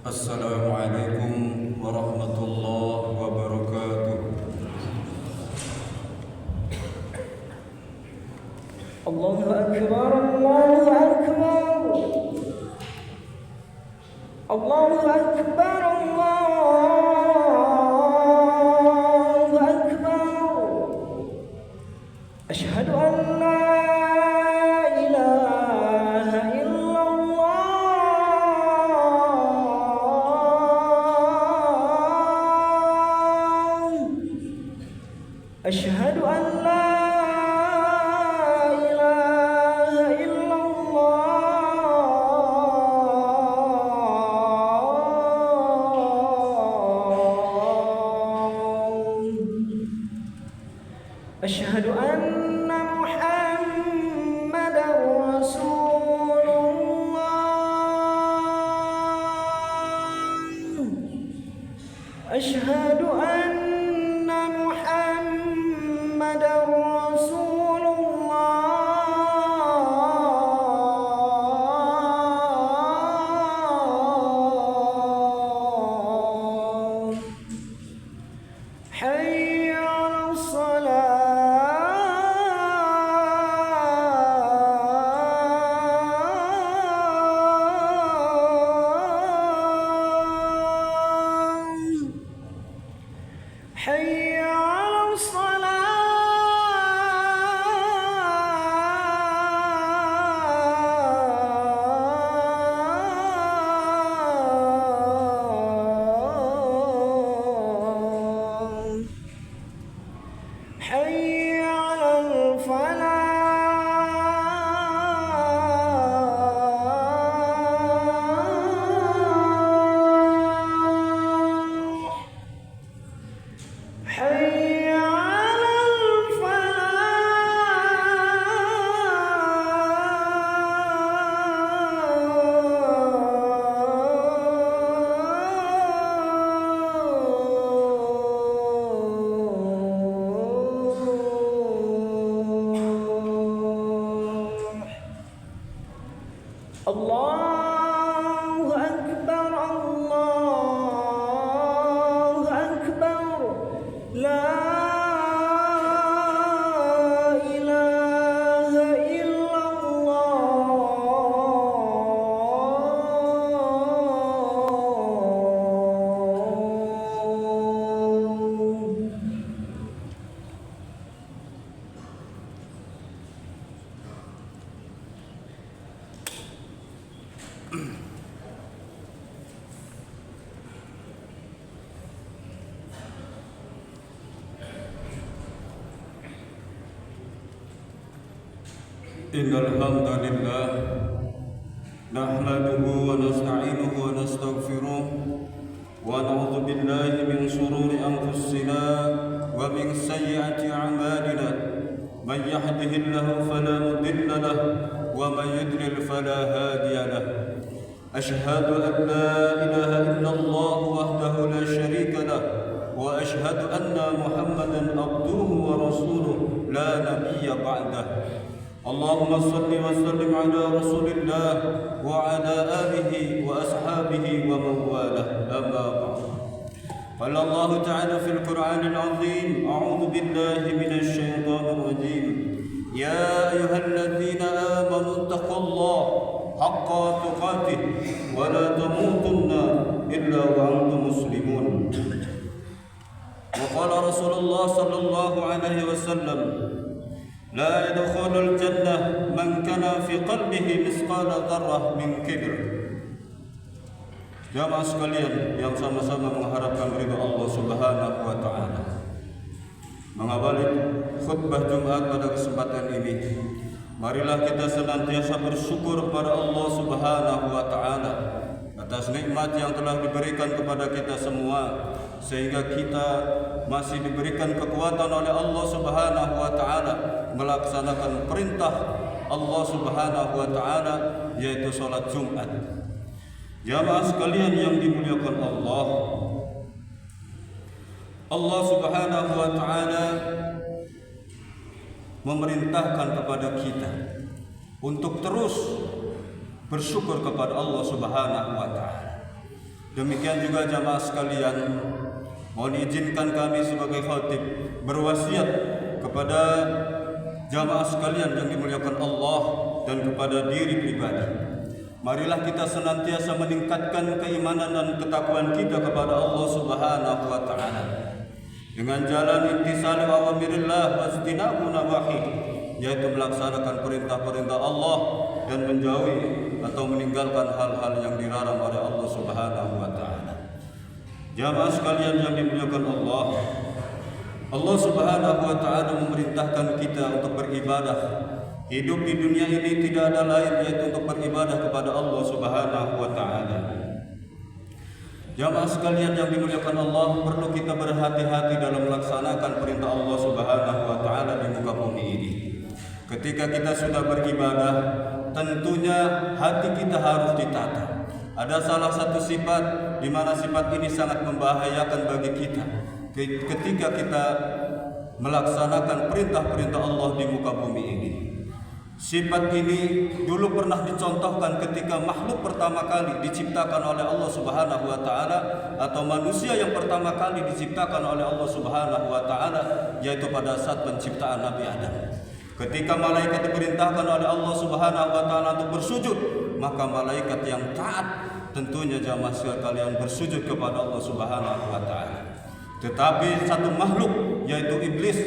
Assalamualaikum warahmatullahi wabarakatuh. Allahu Akbar, Allahu Akbar, Allahu Akbar, Allahu Akbar. Asyhadu an la ilaha illallah. Asyhadu an la Asyhadu anna Muhammadar Rasulullah. Asyhadu anna Muhammadar Rasulullah. Hayya 'alas حي على الصلاة حي على الفلاح حي على الفلاح. الله أكبر، الله أكبر، لا إله إلا الله. Innal hamdalillah nahmaduhu wa nasta'inuhu wa nastaghfiruh wa na'udzu billahi min shururi anfusina wa min sayyiati a'malina. Man yahdihillahu fala mudilla lahu wa man yudlil fala hadiya lahu. Ashhadu an la ilaha illallah wahdahu la syarika lahu wa ashhadu anna Muhammadan abduhu wa rasuluh la nabiyya ba'dahu. اللهم صل وسلم على رسول الله وعلى آله وأصحابه ومن والاه أما بعد. قال الله تعالى في القرآن العظيم: أعوذ بالله من الشيطان الرجيم. يا أيها الذين آمنوا اتقوا الله حق تقاته ولا تموتن إلا وأنتم مسلمون. وقال رسول الله صلى الله عليه وسلم: لا يدخل الجنة من كان في قلبه مثقال ذرة من كبر. Jamaah sekalian yang sama-sama mengharapkan ridha Allah Subhanahu wa taala. Mengawali khutbah Jumat pada kesempatan ini, marilah kita senantiasa bersyukur kepada Allah Subhanahu wa taala atas nikmat yang telah diberikan kepada kita semua, sehingga kita masih diberikan kekuatan oleh Allah Subhanahu wa taala melaksanakan perintah Allah Subhanahu wa taala, yaitu salat Jumat. Jamaah sekalian yang dimuliakan Allah, Allah Subhanahu wa taala memerintahkan kepada kita untuk terus bersyukur kepada Allah Subhanahu wa taala. Demikian juga jamaah sekalian, mohon izinkan kami sebagai khatib berwasiat kepada jamaah sekalian yang dimuliakan Allah dan kepada diri pribadi. Marilah kita senantiasa meningkatkan keimanan dan ketakwaan kita kepada Allah Subhanahu wa taala dengan jalan imtisal awamirillah wastinabu nawahi, yaitu melaksanakan perintah-perintah Allah dan menjauhi atau meninggalkan hal-hal yang dilarang oleh Allah Subhanahu wa taala. Jamaah sekalian yang dimuliakan Allah, Allah Subhanahu wa taala memerintahkan kita untuk beribadah. Hidup di dunia ini tidak ada lain yaitu untuk beribadah kepada Allah Subhanahu wa taala. Jamaah sekalian yang dimuliakan Allah, perlu kita berhati-hati dalam melaksanakan perintah Allah Subhanahu wa taala di muka bumi ini. Ketika kita sudah beribadah, tentunya hati kita harus ditata. Ada salah satu sifat di mana sifat ini sangat membahayakan bagi kita ketika kita melaksanakan perintah-perintah Allah di muka bumi ini. Sifat ini dulu pernah dicontohkan ketika makhluk pertama kali diciptakan oleh Allah Subhanahu wa taala, atau manusia yang pertama kali diciptakan oleh Allah Subhanahu wa taala, yaitu pada saat penciptaan Nabi Adam. Ketika malaikat diperintahkan oleh Allah Subhanahu wa taala untuk bersujud, maka malaikat yang taat tentunya jamaah sekalian bersujud kepada Allah Subhanahu wa taala. Tetapi satu makhluk yaitu iblis,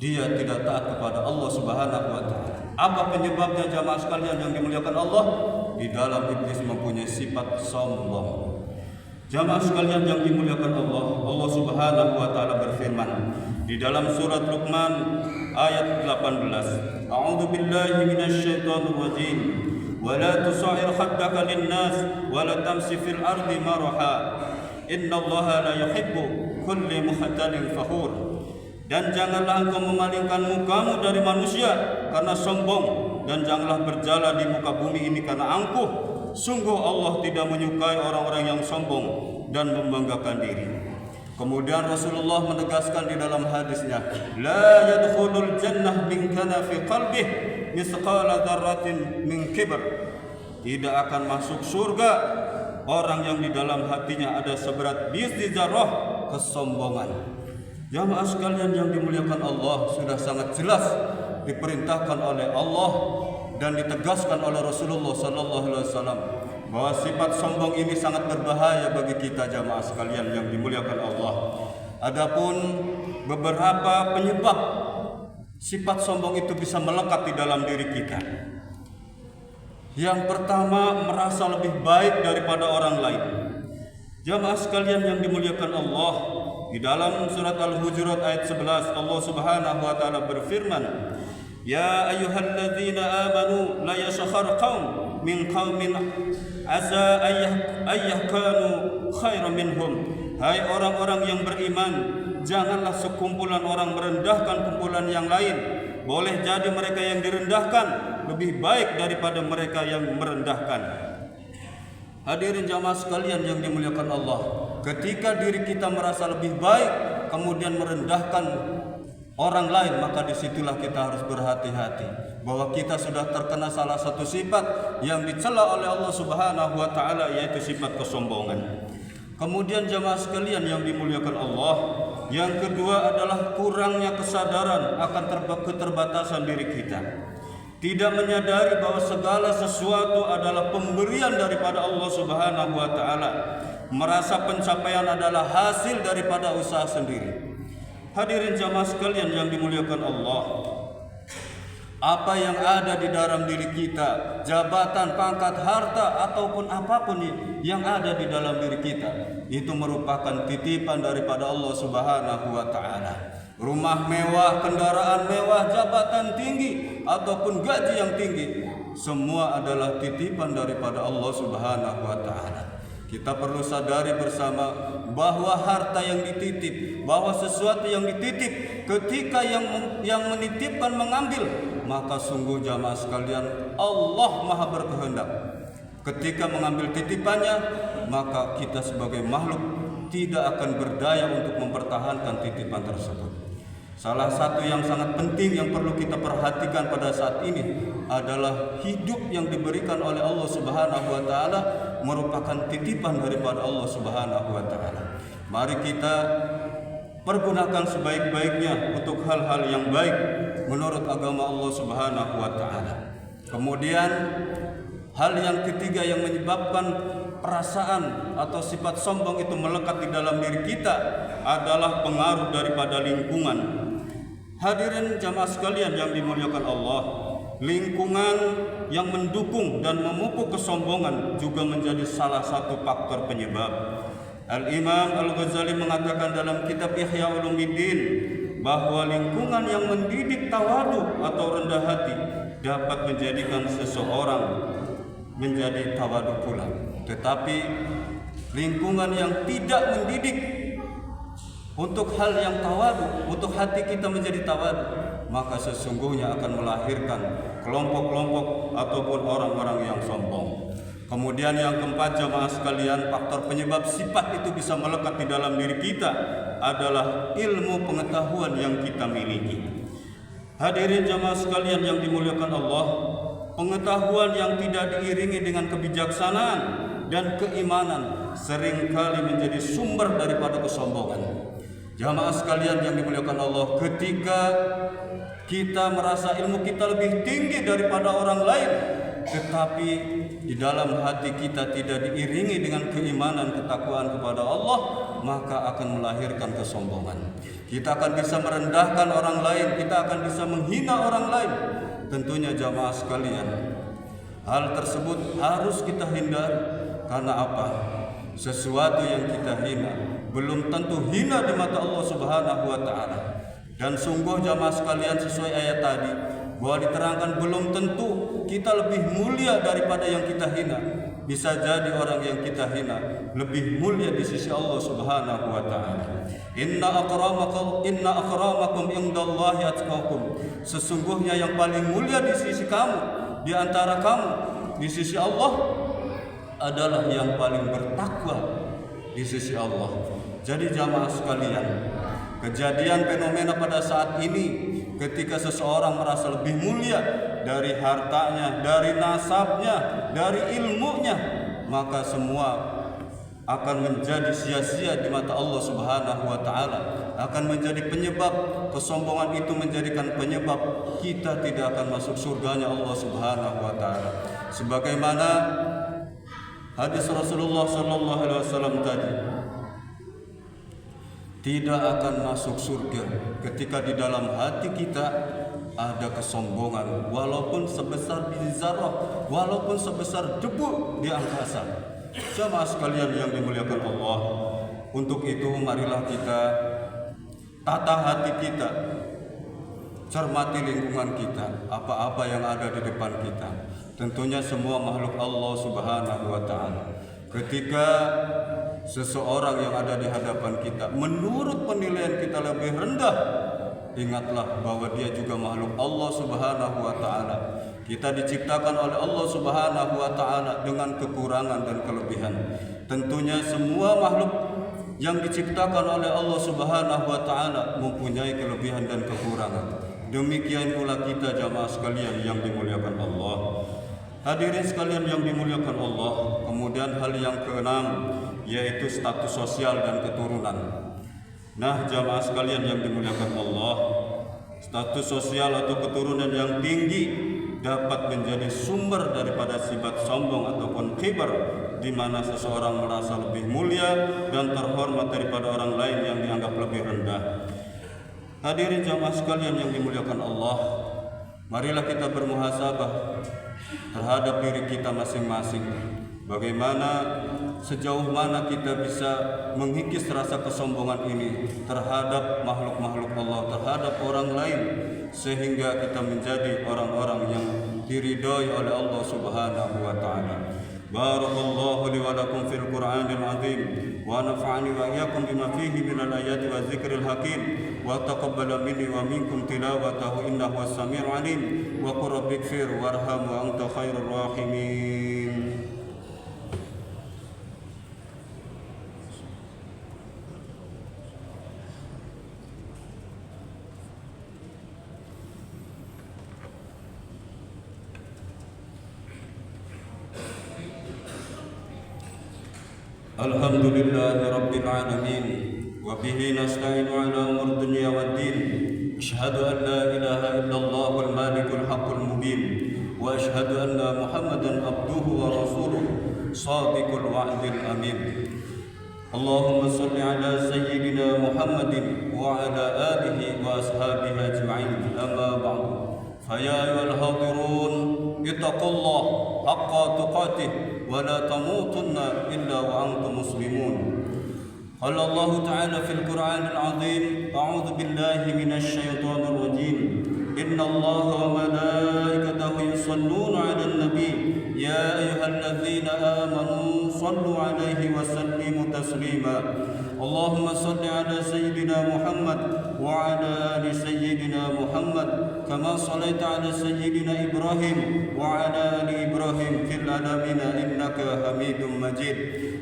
dia tidak taat kepada Allah Subhanahu wa taala. Apa penyebabnya jamaah sekalian yang dimuliakan Allah? Di dalam iblis mempunyai sifat sombong. Jamaah sekalian yang dimuliakan Allah, Allah Subhanahu wa taala berfirman di dalam surat Luqman ayat 18. A'udzu billahi minasyaitonir rajim. Wa la tusa'ir khaddaka lin-nas wa la tamshi fil ardi maraha. Innallaha la yuhibbu kulli mukhtalin fakhur. Dan janganlah engkau memalingkan mukamu dari manusia karena sombong, dan janganlah berjalan di muka bumi ini karena angkuh. Sungguh Allah tidak menyukai orang-orang yang sombong dan membanggakan diri. Kemudian Rasulullah menegaskan di dalam hadisnya, la yadkhulul jannah min kana fi qalbih misqala dzarratin min kibr. Tidak akan masuk surga orang yang di dalam hatinya ada seberat biji zarah kesombongan. Jamaah sekalian yang dimuliakan Allah, sudah sangat jelas diperintahkan oleh Allah dan ditegaskan oleh Rasulullah sallallahu alaihi wasallam bahwa sifat sombong ini sangat berbahaya bagi kita jamaah sekalian yang dimuliakan Allah. Adapun beberapa penyebab sifat sombong itu bisa melekat di dalam diri kita. Yang pertama, merasa lebih baik daripada orang lain. Jamaah sekalian yang dimuliakan Allah, di dalam surat Al-Hujurat ayat 11 Allah Subhanahu wa taala berfirman, ya ayyuhalladzina amanu la yaskhar qaum min qaumin asa ayyahkanu khairan minhum. Hai orang-orang yang beriman, janganlah sekumpulan orang merendahkan kumpulan yang lain. Boleh jadi mereka yang direndahkan lebih baik daripada mereka yang merendahkan. Hadirin jamaah sekalian yang dimuliakan Allah, ketika diri kita merasa lebih baik kemudian merendahkan orang lain, maka disitulah kita harus berhati-hati bahwa kita sudah terkena salah satu sifat yang dicela oleh Allah Subhanahu wa taala, yaitu sifat kesombongan. Kemudian jamaah sekalian yang dimuliakan Allah, yang kedua adalah kurangnya kesadaran akan keterbatasan diri kita. Tidak menyadari bahwa segala sesuatu adalah pemberian daripada Allah Subhanahu wa taala. Merasa pencapaian adalah hasil daripada usaha sendiri. Hadirin jamaah sekalian yang dimuliakan Allah, apa yang ada di dalam diri kita, jabatan, pangkat, harta ataupun apapun yang ada di dalam diri kita, itu merupakan titipan daripada Allah Subhanahu wa taala. Rumah mewah, kendaraan mewah, jabatan tinggi ataupun gaji yang tinggi, semua adalah titipan daripada Allah Subhanahu wa taala. Kita perlu sadari bersama bahwa harta yang dititip, bahwa sesuatu yang dititip, ketika yang menitipkan mengambil, maka sungguh jamaah sekalian Allah Maha berkehendak. Ketika mengambil titipannya, maka kita sebagai makhluk tidak akan berdaya untuk mempertahankan titipan tersebut. Salah satu yang sangat penting yang perlu kita perhatikan pada saat ini adalah hidup yang diberikan oleh Allah Subhanahu wa taala merupakan titipan daripada Allah Subhanahu wa taala. Mari kita pergunakan sebaik-baiknya untuk hal-hal yang baik menurut agama Allah Subhanahu wa taala. Kemudian hal yang ketiga yang menyebabkan perasaan atau sifat sombong itu melekat di dalam diri kita adalah pengaruh daripada lingkungan. Hadirin jamaah sekalian yang dimuliakan Allah, lingkungan yang mendukung dan memupuk kesombongan juga menjadi salah satu faktor penyebab. Al-Imam Al-Ghazali mengatakan dalam kitab Ihya Ulumuddin bahwa lingkungan yang mendidik tawadu atau rendah hati dapat menjadikan seseorang menjadi tawadu pula. Tetapi lingkungan yang tidak mendidik untuk hal yang tawadu, untuk hati kita menjadi tawadu, maka sesungguhnya akan melahirkan kelompok-kelompok ataupun orang-orang yang sombong. Kemudian yang keempat jamaah sekalian, faktor penyebab sifat itu bisa melekat di dalam diri kita adalah ilmu pengetahuan yang kita miliki. Hadirin jamaah sekalian yang dimuliakan Allah, pengetahuan yang tidak diiringi dengan kebijaksanaan dan keimanan seringkali menjadi sumber daripada kesombongan. Jamaah sekalian yang dimuliakan Allah, ketika kita merasa ilmu kita lebih tinggi daripada orang lain, tetapi di dalam hati kita tidak diiringi dengan keimanan, ketakwaan kepada Allah, maka akan melahirkan kesombongan. Kita akan bisa merendahkan orang lain, kita akan bisa menghina orang lain. Tentunya jamaah sekalian, hal tersebut harus kita hindari. Karena apa? Sesuatu yang kita hina belum tentu hina di mata Allah Subhanahu wa taala. Dan sungguh jamaah sekalian, sesuai ayat tadi bahwa diterangkan belum tentu kita lebih mulia daripada yang kita hina. Bisa jadi orang yang kita hina lebih mulia di sisi Allah Subhanahu wa taala. Inna akramakum indallahi atqakum. Sesungguhnya yang paling mulia di sisi kamu, di antara kamu, di sisi Allah adalah yang paling bertakwa di sisi Allah. Jadi jamaah sekalian, kejadian fenomena pada saat ini ketika seseorang merasa lebih mulia dari hartanya, dari nasabnya, dari ilmunya, maka semua akan menjadi sia-sia di mata Allah Subhanahu wa taala, akan menjadi penyebab kesombongan itu, menjadikan penyebab kita tidak akan masuk surganya Allah Subhanahu wa taala. Sebagaimana hadis Rasulullah sallallahu alaihi wasallam tadi, tidak akan masuk surga ketika di dalam hati kita ada kesombongan, walaupun sebesar biji zarrah, walaupun sebesar debu di angkasa. Jamaah sekalian yang dimuliakan Allah, untuk itu marilah kita tata hati kita, cermati lingkungan kita, apa-apa yang ada di depan kita. Tentunya semua makhluk Allah Subhanahu wa taala. Ketika seseorang yang ada di hadapan kita menurut penilaian kita lebih rendah, ingatlah bahwa dia juga makhluk Allah Subhanahu wa taala. Kita diciptakan oleh Allah Subhanahu wa taala dengan kekurangan dan kelebihan. Tentunya semua makhluk yang diciptakan oleh Allah Subhanahu wa taala mempunyai kelebihan dan kekurangan. Demikian pula kita jamaah sekalian yang dimuliakan Allah. Hadirin sekalian yang dimuliakan Allah, kemudian hal yang keenam yaitu status sosial dan keturunan. Nah, jamaah sekalian yang dimuliakan Allah, status sosial atau keturunan yang tinggi dapat menjadi sumber daripada sifat sombong ataupun kibar, di mana seseorang merasa lebih mulia dan terhormat daripada orang lain yang dianggap lebih rendah. Hadirin jamaah sekalian yang dimuliakan Allah, marilah kita bermuhasabah terhadap diri kita masing-masing. Bagaimana, sejauh mana kita bisa mengikis rasa kesombongan ini terhadap makhluk-makhluk Allah, terhadap orang lain, sehingga kita menjadi orang-orang yang diridhai oleh Allah Subhanahu wa taala. Barakallahu li wa lakum fil Qur'anil azim wa nafa'ani wa iyyakum bima fihi minal ayati wa dzikril hakim wa taqabbala minni wa minkum tilawatahu innahu was-sami'ul 'alim wa qur rabbighfir warham wa anta khairur rahimin. الحمد لله رب العالمين وبه نستعين على أمور الدنيا والدين. أشهد أن لا إله إلا الله المالك الحق المبين، وأشهد أن محمدا عبده ورسوله صادق الوعد الأمين. اللهم صل على سيدنا محمد وعلى آله وأصحابه أجمعين. أما بعد، فيا أيها الحاضرون اتقوا الله حق تقاته ولا تموتن إلا وأنتم مسلمون. قال الله تعالى في القرآن العظيم: أعوذ بالله من الشيطان الرجيم. إن الله وملائكته يصلون على النبي يا أيها الذين آمنوا صلوا عليه وسلموا تسليما. اللهم صل على سيدنا محمد وعلى آل سيدنا محمد كما صليت على سيدنا إبراهيم وعلى آل إبراهيم في العالمين إنك حميد مجيد.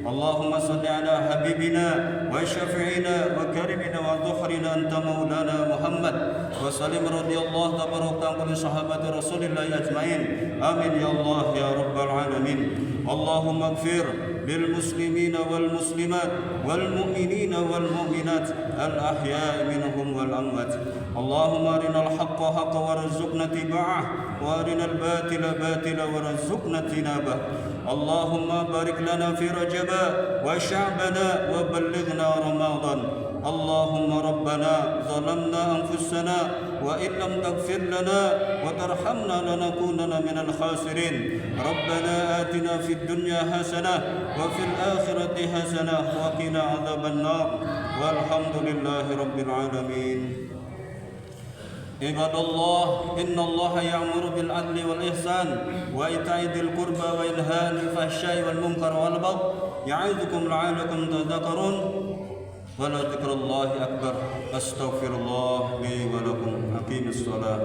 اللهم صل على حبيبنا وشفيعنا وكريمنا وظهرنا أنت مولانا محمد وسلم رضي الله تبارك عن صحابة رسول الله أجمعين. آمين يا الله يا رب العالمين. اللهم اغفر للمسلمين والمسلمات والمؤمنين والمؤمنات الأحياء منهم والأموات. اللهم أرنا الحق حقا وارزقنا اتباعه، وأرنا الباطل باطلا وارزقنا اجتنابه. اللهم بارك لنا في رجب وشعبنا وبلغنا رمضان. اللهم ربنا ظلمنا أنفسنا وإن لم تغفر لنا وترحمنا لنكونن من الخاسرين. ربنا آتنا في الدنيا حسنة وفي الآخرة حسنة وقنا عذاب النار. والحمد لله رب العالمين. عباد الله، إن الله يأمر بالعدل والإحسان وإيتاء ذي القربى وينهى عن الفحشاء والمنكر والبغي يعظكم لعلكم تذكرون. ولذكر الله أكبر. أستغفر الله لي ولكم. أقيموا الصلاة.